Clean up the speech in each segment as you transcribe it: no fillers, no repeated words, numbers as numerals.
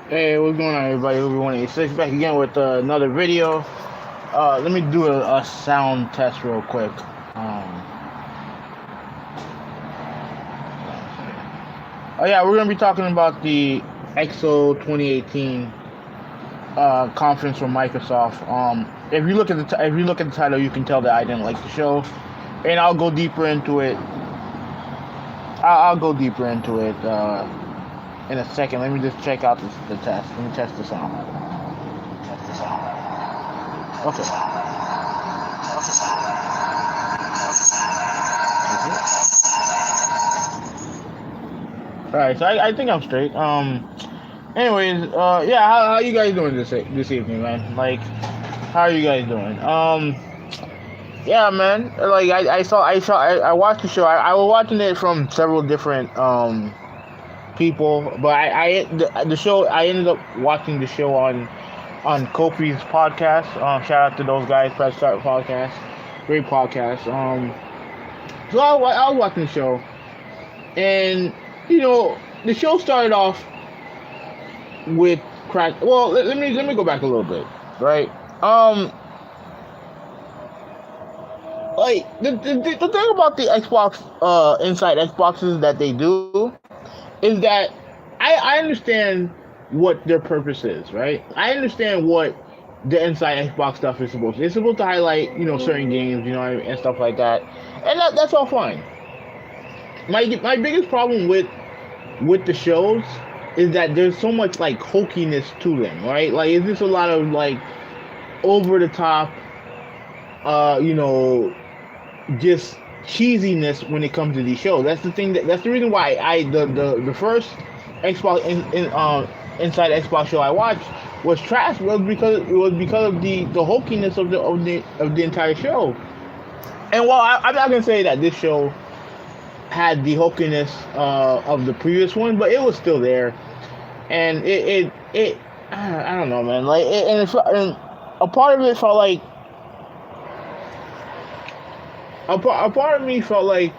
Hey, what's going on, everybody? XO2018 back again with another video. Let me do a sound test real quick. Um, oh yeah, we're gonna be talking about the XO 2018 conference from Microsoft. If you look at the title, you can tell that I didn't like the show, and I'll go deeper into it. I'll go deeper into it in a second. Let me just check out the test. Let me test the sound. Okay. All right, so I think I'm straight. Anyways, yeah, how you guys doing this evening, man? Like, how are you guys doing? Yeah, man. Like, I watched the show. I was watching it from several different people, but the show. I ended up watching the show on Kofi's podcast. Shout out to those guys, Press Start podcast, great podcast. So I was watching the show, and you know, the show started off with crack. Well, let me go back a little bit, right? Like the thing about the Xbox inside Xboxes that they do is that I understand what their purpose is, right? I understand what the inside Xbox stuff is supposed to. It's supposed to highlight, certain games, and stuff like that, and that's all fine. My biggest problem with the shows is that there's so much like hokiness to them, right? Like, is this a lot of like over the top, uh, you know, just cheesiness when it comes to these shows? That's the reason why the first Xbox inside Xbox show I watched was trash. Was because of the hokiness of the entire show. And while I'm not gonna say that this show had the hokiness of the previous one, but it was still there, and it I don't know, man. Like, and a part of it felt like a part of me felt like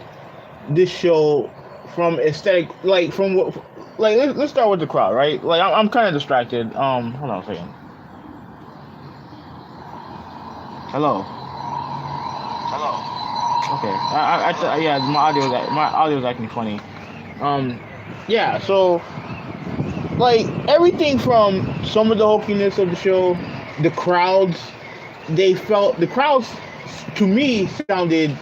this show from aesthetic, like from what, like let's start with the crowd, right? Like, I'm kind of distracted. Hold on a second. Hello. Okay. Yeah, my audio's acting funny. Um, yeah. So, like, everything from some of the hokiness of the show, the crowds, the crowds to me sounded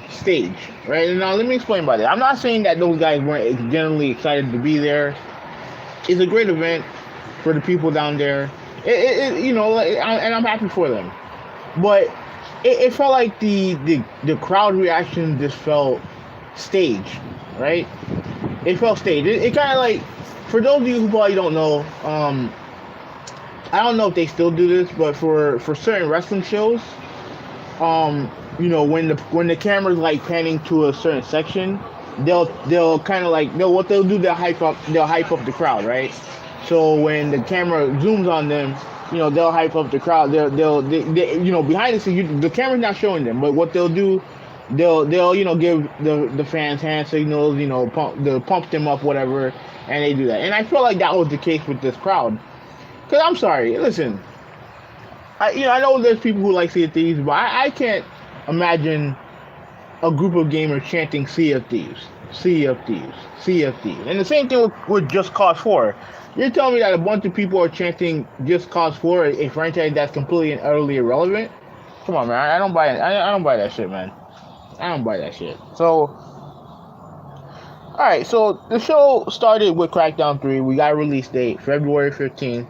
stage, right? And now let me explain by that. I'm not saying that those guys weren't generally excited to be there. It's a great event for the people down there. And I'm happy for them. But it felt like the crowd reaction just felt staged, right? It felt staged. It kind of like, for those of you who probably don't know, I don't know if they still do this, but for certain wrestling shows, when the camera's like panning to a certain section, they'll kind of like, what they'll do, they'll hype up the crowd, right? So when the camera zooms on them, they'll hype up the crowd. Behind the scenes, the camera's not showing them, but what they'll do, they'll give the fans hand signals, pump them up, whatever, and they do that. And I feel like that was the case with this crowd. Cause I'm sorry, listen, I know there's people who like Sea of Thieves, but I can't imagine a group of gamers chanting Sea of Thieves, Sea of Thieves, Sea of Thieves. And the same thing with Just Cause 4. You're telling me that a bunch of people are chanting Just Cause 4, a franchise that's completely and utterly irrelevant? Come on, man. I don't buy it. I don't buy that shit, man. I don't buy that shit. So, alright, so the show started with Crackdown 3. We got a release date, February 15th.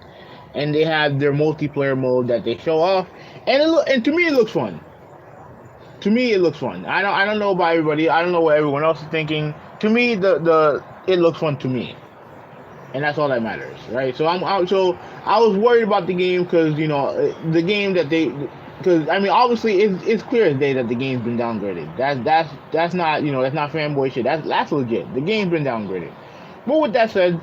And they have their multiplayer mode that they show off. And to me, it looks fun. To me, it looks fun. I don't know about everybody. I don't know what everyone else is thinking. To me, it looks fun to me, and that's all that matters, right? So so I was worried about the game because the game that because I mean, obviously it's clear as day that the game's been downgraded. That's not that's not fanboy shit. That's legit. The game's been downgraded. But with that said,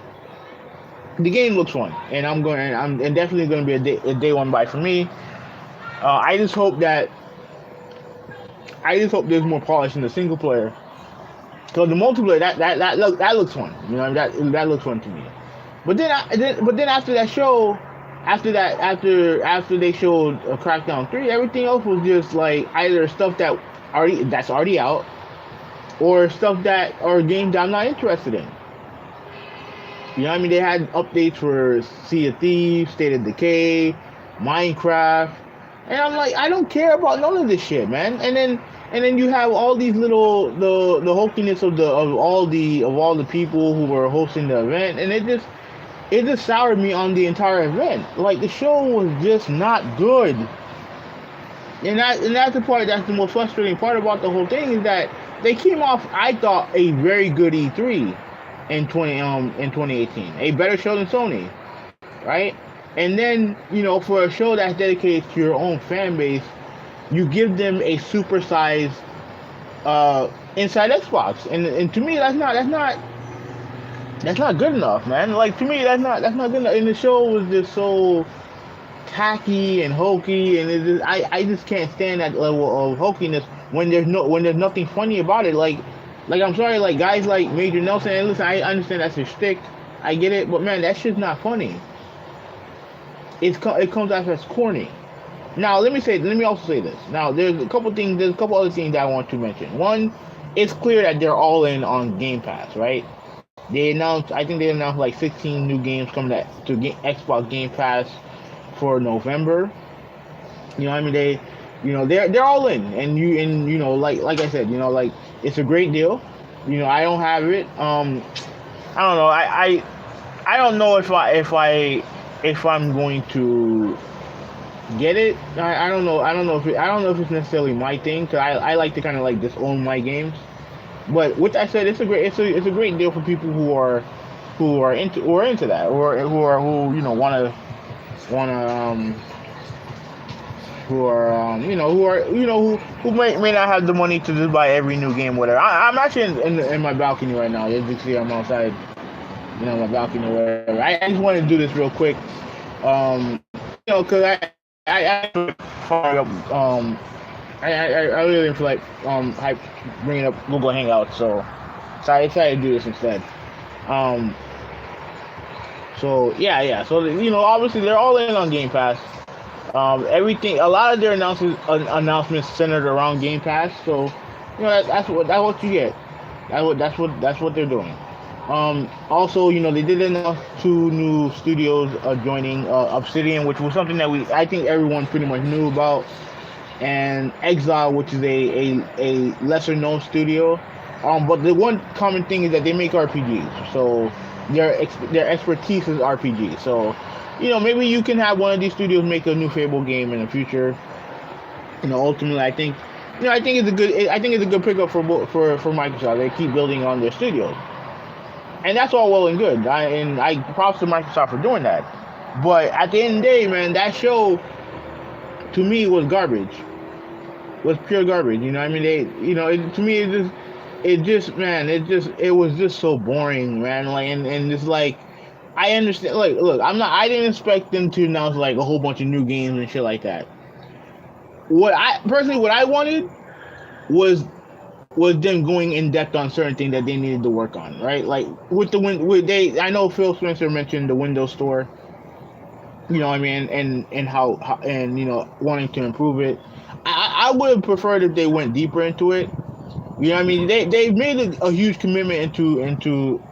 the game looks fun, and I'm definitely going to be a day one buy for me. I just hope there's more polish in the single player. So the multiplayer, that looks fun. That looks fun to me. But then after that show, after they showed Crackdown 3, everything else was just like either stuff that's already out, or stuff that or games that I'm not interested in. You know what I mean? They had updates for Sea of Thieves, State of Decay, Minecraft, and I'm like, I don't care about none of this shit, man. And then you have all these little the hokiness of all the people who were hosting the event, and it just soured me on the entire event. Like the show was just not good, and that's that's the most frustrating part about the whole thing is that they came off, I thought, a very good E3 in 2018, a better show than Sony, right? And then for a show that's dedicated to your own fan base, you give them a supersized inside Xbox, and to me that's not good enough, man. Like to me that's not good enough. And the show was just so tacky and hokey, and I just can't stand that level of hokiness when there's nothing funny about it. Like I'm sorry, like guys like Major Nelson, and listen, I understand that's his shtick, I get it, but man, that shit's not funny. It comes out as corny. Now let me also say this. Now there's a couple other things that I want to mention. One, it's clear that they're all in on Game Pass, right? I think they announced like 16 new games coming to Xbox Game Pass for November. You know what I mean? They're all in, and like I said, like it's a great deal. I don't have it. I don't know. I don't know if I'm going to get it. I don't know. I don't know if it's necessarily my thing, because I like to kind of like just own my games. But with that said, it's a great deal for people who are into that, or wanna who may not have the money to just buy every new game, whatever. I'm actually in my balcony right now. As you can see, I'm outside, my balcony or whatever. I just wanted to do this real quick, because I far up, I really didn't feel like bringing up Google Hangouts, so I decided to do this instead. Um, so yeah. So obviously they're all in on Game Pass. Everything, a lot of their announcements centered around Game Pass. So that's what you get. That's what they're doing. Also, they did announce two new studios joining Obsidian, which was something that I think everyone pretty much knew about, and Exile, which is a lesser known studio. But the one common thing is that they make RPGs, so their expertise is RPG. So maybe you can have one of these studios make a new Fable game in the future. Ultimately, I think it's a good pickup for Microsoft. They keep building on their studios, and that's all well and good. I props to Microsoft for doing that. But at the end of the day, man, that show to me was garbage. Was pure garbage. I mean, to me it was just so boring, man. Like, and just like, I understand. Like, look, I didn't expect them to announce like a whole bunch of new games and shit like that. What I wanted was them going in depth on certain things that they needed to work on, right? Like I know Phil Spencer mentioned the Windows Store. What I mean, and how and wanting to improve it. I would have preferred if they went deeper into it. What I mean? They've made a huge commitment into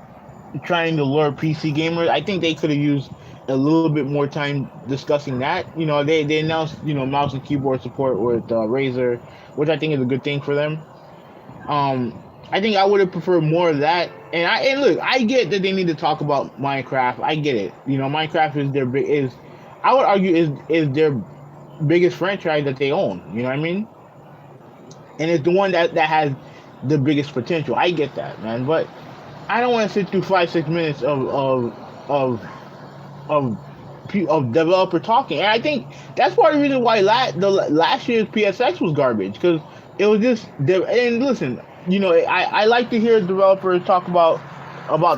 trying to lure PC gamers. I think they could have used a little bit more time discussing that. They announced mouse and keyboard support with Razer, which I think is a good thing for them. I think I would have preferred more of that. And look, I get that they need to talk about Minecraft. I get it. Minecraft I would argue is their biggest franchise that they own. You know what I mean? And it's the one that has the biggest potential. I get that, man. But I don't want to sit through 5-6 minutes of developer talking. And I think that's part of the reason why last year's PSX was garbage, because it was just. And listen, I like to hear developers talk about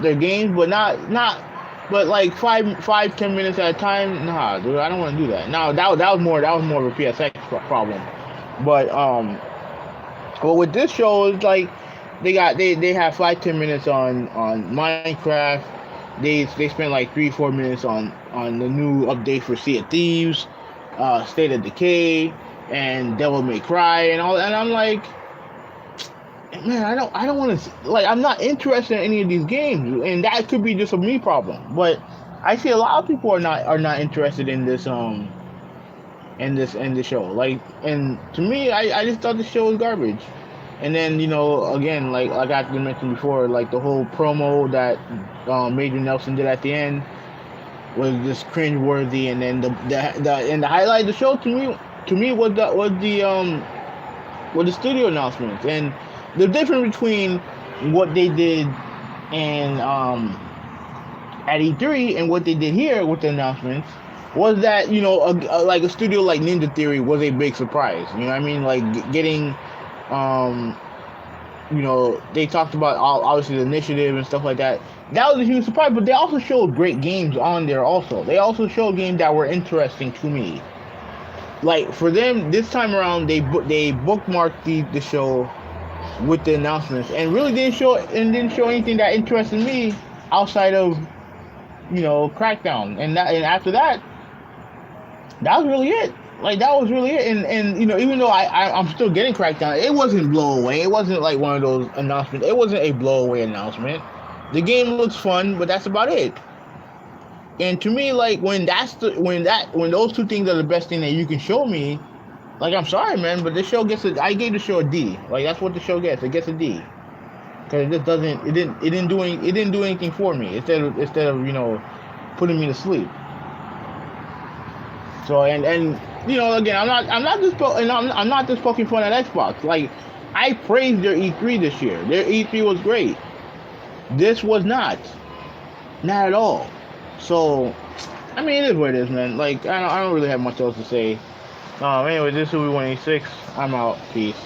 their games, but but like 5-10 minutes at a time. Nah, dude, I don't want to do that. Now that was more of a PSX problem, but But with this show, it's like they have 5-10 minutes on Minecraft. they spent like 3-4 minutes on the new update for Sea of Thieves, State of Decay, and Devil May Cry, and all. And I'm like, man, I don't want to, like, I'm not interested in any of these games, and that could be just a me problem. But I see a lot of people are not interested in this in the show. Like, and to me, I just thought the show was garbage. And then, again, like I mentioned before, like the whole promo that Major Nelson did at the end was just cringe worthy. And then the highlight of the show to me was the studio announcements, and the difference between what they did and at E3 and what they did here with the announcements was that, like a studio like Ninja Theory was a big surprise. You know what I mean? Like getting, um, they talked about obviously the initiative and stuff like that. That was a huge surprise, but they also showed great games on there. Also, they also showed games that were interesting to me. Like for them this time around, they bookmarked the show with the announcements, and really didn't show anything that interested me outside of Crackdown, and after that, that was really it. Like that was really it, and even though I'm still getting Crackdown, it wasn't blow away. It wasn't like one of those announcements. It wasn't a blow away announcement. The game looks fun, but that's about it. And to me, like when those two things are the best thing that you can show me, like I'm sorry, man, but this show I gave the show a D. Like that's what the show gets. It gets a D because it just doesn't. It didn't do anything for me. Instead of putting me to sleep. So and again, I'm not just poking fun at Xbox. Like I praised their E3 this year. Their E3 was great. This was not at all. So I mean, it is what it is, man. Like I don't really have much else to say. Anyway, this is XO2018. I'm out. Peace.